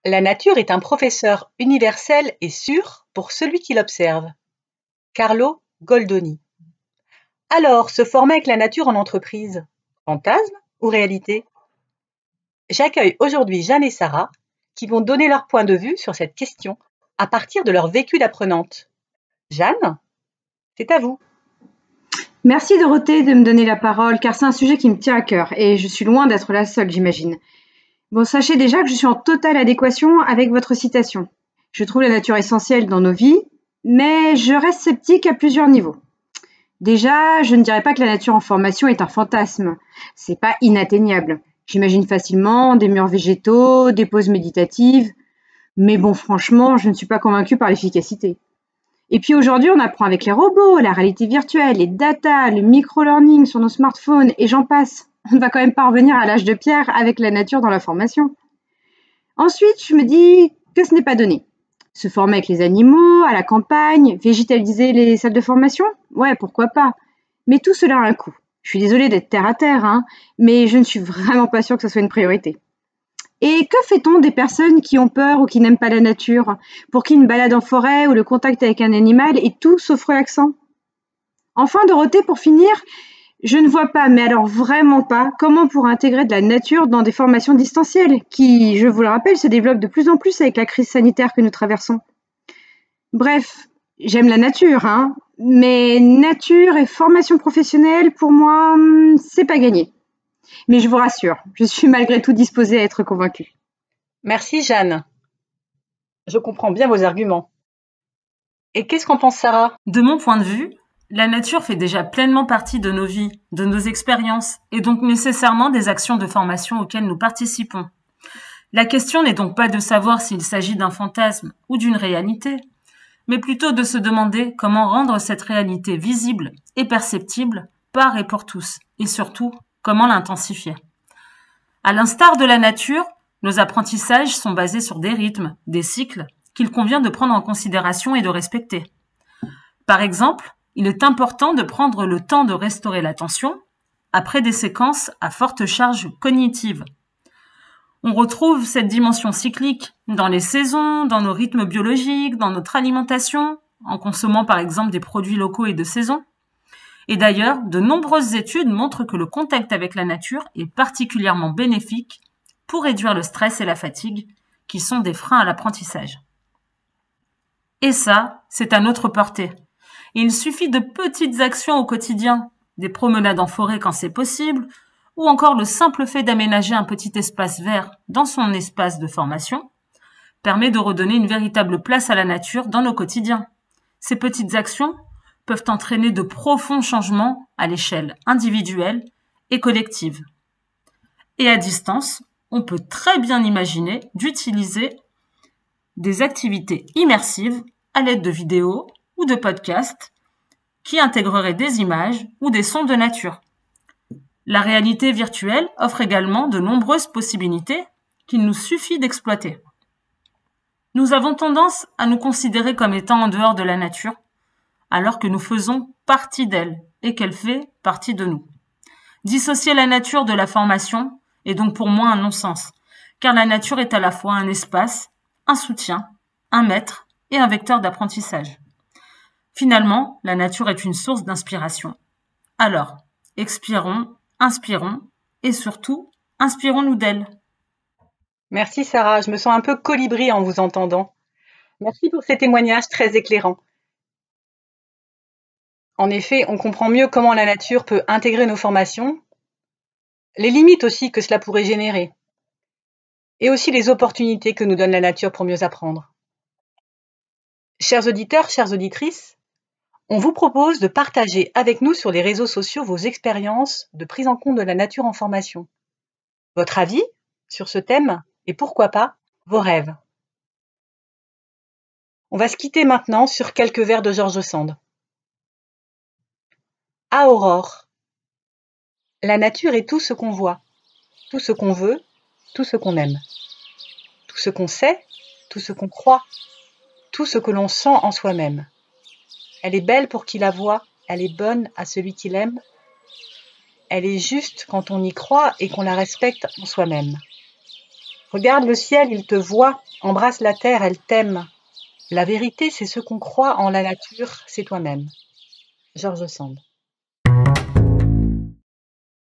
La nature est un professeur universel et sûr pour celui qui l'observe. Carlo Goldoni. Alors, se former avec la nature en entreprise, fantasme ou réalité? J'accueille aujourd'hui Jeanne et Sarah qui vont donner leur point de vue sur cette question à partir de leur vécu d'apprenante. Jeanne, c'est à vous. Merci Dorothée de me donner la parole car c'est un sujet qui me tient à cœur et je suis loin d'être la seule, j'imagine. Bon, sachez déjà que je suis en totale adéquation avec votre citation. Je trouve la nature essentielle dans nos vies, mais je reste sceptique à plusieurs niveaux. Déjà, je ne dirais pas que la nature en formation est un fantasme. C'est pas inatteignable. J'imagine facilement des murs végétaux, des pauses méditatives, mais bon, franchement, je ne suis pas convaincue par l'efficacité. Et puis aujourd'hui, on apprend avec les robots, la réalité virtuelle, les data, le micro-learning sur nos smartphones et j'en passe. On ne va quand même pas revenir à l'âge de pierre avec la nature dans la formation. Ensuite, je me dis que ce n'est pas donné. Se former avec les animaux, à la campagne, végétaliser les salles de formation, ouais, pourquoi pas. Mais tout cela a un coût. Je suis désolée d'être terre à terre, mais je ne suis vraiment pas sûre que ce soit une priorité. Et que fait-on des personnes qui ont peur ou qui n'aiment pas la nature, pour qui une balade en forêt ou le contact avec un animal est tout sauf relaxant? Enfin, Dorothée, pour finir, je ne vois pas, mais alors vraiment pas, comment on pourrait intégrer de la nature dans des formations distancielles, qui, je vous le rappelle, se développent de plus en plus avec la crise sanitaire que nous traversons. Bref, j'aime la nature, mais nature et formation professionnelle, pour moi, c'est pas gagné. Mais je vous rassure, je suis malgré tout disposée à être convaincue. Merci Jeanne. Je comprends bien vos arguments. Et qu'est-ce qu'en pense Sarah? De mon point de vue, la nature fait déjà pleinement partie de nos vies, de nos expériences, et donc nécessairement des actions de formation auxquelles nous participons. La question n'est donc pas de savoir s'il s'agit d'un fantasme ou d'une réalité, mais plutôt de se demander comment rendre cette réalité visible et perceptible par et pour tous, et surtout, comment l'intensifier. À l'instar de la nature, nos apprentissages sont basés sur des rythmes, des cycles, qu'il convient de prendre en considération et de respecter. Par exemple, il est important de prendre le temps de restaurer l'attention après des séquences à forte charge cognitive. On retrouve cette dimension cyclique dans les saisons, dans nos rythmes biologiques, dans notre alimentation, en consommant par exemple des produits locaux et de saison. Et d'ailleurs, de nombreuses études montrent que le contact avec la nature est particulièrement bénéfique pour réduire le stress et la fatigue, qui sont des freins à l'apprentissage. Et ça, c'est à notre portée. Il suffit de petites actions au quotidien, des promenades en forêt quand c'est possible, ou encore le simple fait d'aménager un petit espace vert dans son espace de formation, permet de redonner une véritable place à la nature dans nos quotidiens. Ces petites actions peuvent entraîner de profonds changements à l'échelle individuelle et collective. Et à distance, on peut très bien imaginer d'utiliser des activités immersives à l'aide de vidéos ou de podcasts qui intégreraient des images ou des sons de nature. La réalité virtuelle offre également de nombreuses possibilités qu'il nous suffit d'exploiter. Nous avons tendance à nous considérer comme étant en dehors de la nature, alors que nous faisons partie d'elle et qu'elle fait partie de nous. Dissocier la nature de la formation est donc pour moi un non-sens, car la nature est à la fois un espace, un soutien, un maître et un vecteur d'apprentissage. Finalement, la nature est une source d'inspiration. Alors, expirons, inspirons et surtout, inspirons-nous d'elle. Merci Sarah, je me sens un peu colibri en vous entendant. Merci pour ces témoignages très éclairants. En effet, on comprend mieux comment la nature peut intégrer nos formations, les limites aussi que cela pourrait générer, et aussi les opportunités que nous donne la nature pour mieux apprendre. Chers auditeurs, chères auditrices, on vous propose de partager avec nous sur les réseaux sociaux vos expériences de prise en compte de la nature en formation, votre avis sur ce thème et pourquoi pas vos rêves. On va se quitter maintenant sur quelques vers de George Sand. À Aurore. La nature est tout ce qu'on voit, tout ce qu'on veut, tout ce qu'on aime, tout ce qu'on sait, tout ce qu'on croit, tout ce que l'on sent en soi-même. Elle est belle pour qui la voit, elle est bonne à celui qui l'aime. Elle est juste quand on y croit et qu'on la respecte en soi-même. Regarde le ciel, il te voit, embrasse la terre, elle t'aime. La vérité, c'est ce qu'on croit en la nature, c'est toi-même. George Sand.